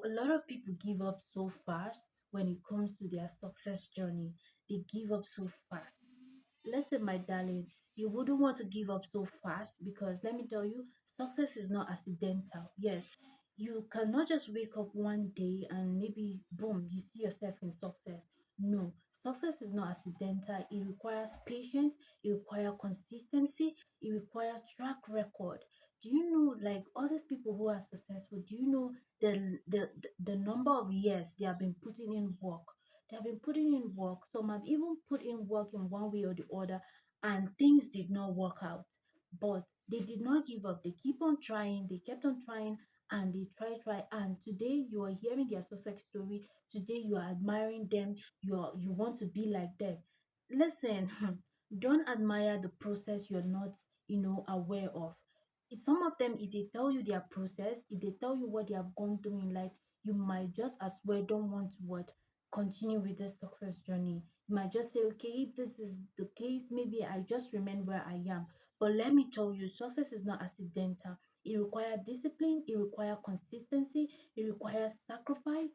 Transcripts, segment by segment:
lot of people give up so fast when it comes to their success journey. They give up so fast. Listen, my darling, you wouldn't want to give up so fast because let me tell you, success is not accidental. Yes, you cannot just wake up one day and maybe boom, you see yourself in success. No, success is not accidental. It requires patience, it requires consistency, it requires track record. Do you know, like all these people who are successful, do you know the number of years they have been putting in work? They have been putting in work. Some have even put in work in one way or the other, and things did not work out. But they did not give up. They keep on trying. They kept on trying, and they try. And today you are hearing their success story. Today you are admiring them. You want to be like them. Listen, don't admire the process you're not, aware of. Some of them, if they tell you their process, if they tell you what they have gone through in life, you might just as well don't want to what continue with this success journey. You might just say, okay, if this is the case, maybe I just remain where I am. But let me tell you, success is not accidental. It requires discipline, it requires consistency, it requires sacrifice.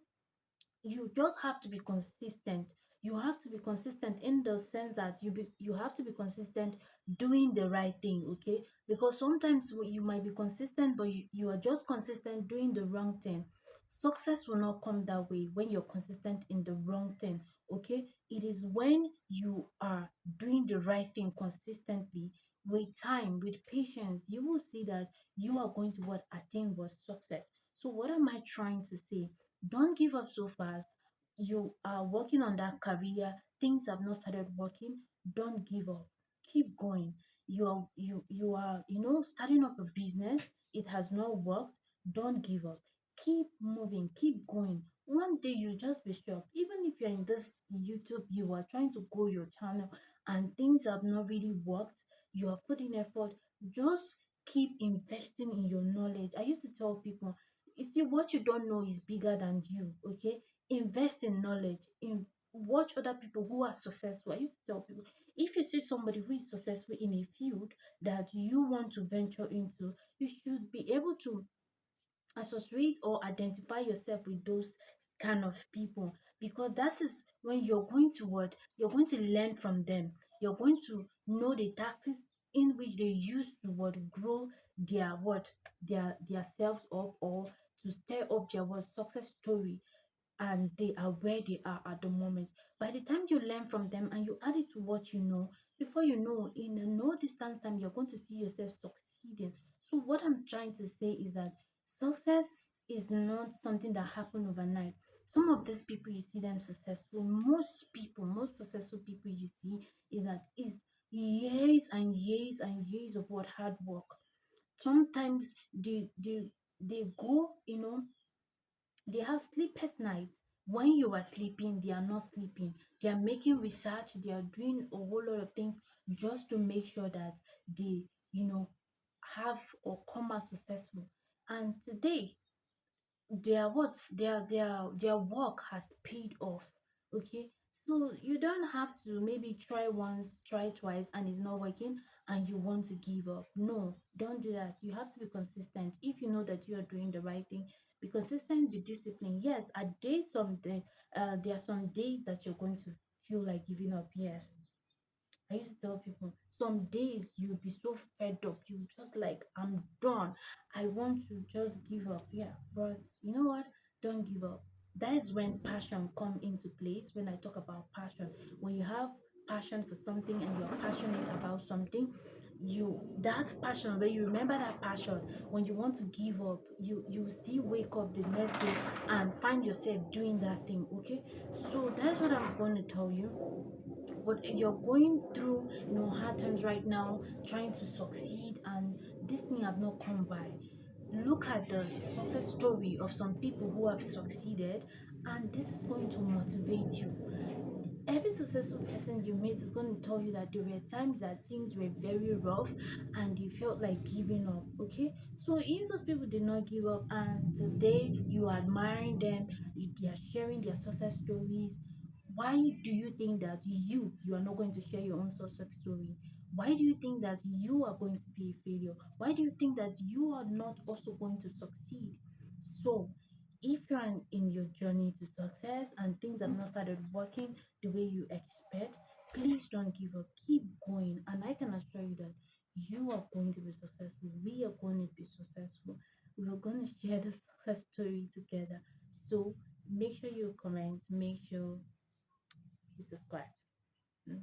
You just have to be consistent. You have to be consistent in the sense that you have to be consistent doing the right thing, okay? Because sometimes you might be consistent, but you are just consistent doing the wrong thing. Success will not come that way when you're consistent in the wrong thing, okay? It is when you are doing the right thing consistently, with time, with patience, you will see that you are going to what attain was success. So what am I trying to say? Don't give up so fast. You are working on that career, things have not started working. Don't give up. Keep going. You are starting up a business, it has not worked. Don't give up. Keep moving, keep going. One day you just be shocked. Even if you're in this YouTube, you are trying to grow your channel and things have not really worked, you have put in effort, just keep investing in your knowledge. I used to tell people, you see, what you don't know is bigger than you, okay? Invest in knowledge, in watch other people who are successful. I used to tell people, if you see somebody who is successful in a field that you want to venture into, you should be able to associate or identify yourself with those kind of people, because that is when you're going to what you're going to learn from them. You're going to know the tactics in which they use to what grow their selves up, or to stir up their what success story, and they are where they are at the moment. By the time you learn from them and you add it to what you know, before you know, in a no distant time, you're going to see yourself succeeding. So, what I'm trying to say is that success is not something that happened overnight. Some of these people you see them successful, most people, most successful people you see is years and years and years of what hard work. Sometimes they go, they have sleepless nights. When you are sleeping, they are not sleeping. They are making research, they are doing a whole lot of things just to make sure that they, you know, have or come out successful. And today, their work has paid off. Okay, so you don't have to maybe try once, try twice, and it's not working, and you want to give up. No, don't do that. You have to be consistent. If you know that you are doing the right thing, be consistent, be disciplined. Yes, a day something, there are some days that you're going to feel like giving up. Yes, I used to tell people, some days you'll be so fed up, you just like, I'm done. I want to just give up. Yeah, but you know what? Don't give up. That is when passion come into place. When I talk about passion, when you have passion for something and you're passionate about something, you that passion, when you remember that passion, when you want to give up, you still wake up the next day and find yourself doing that thing. Okay, so that's what I'm going to tell you. But you're going through, hard times right now, trying to succeed, and this thing have not come by. Look at the success story of some people who have succeeded, and this is going to motivate you. Every successful person you meet is going to tell you that there were times that things were very rough and they felt like giving up. Okay, so if those people did not give up and today you are admiring them, they are sharing their success stories, why do you think that you are not going to share your own success story? Why do you think that you are going to be a failure? Why do you think that you are not also going to succeed? So if you're in your journey to success and things have not started working the way you expect, please don't give up. Keep going. And I can assure you that you are going to be successful. We are going to be successful. We are going to share the success story together. So make sure you comment, make sure you subscribe. Mm.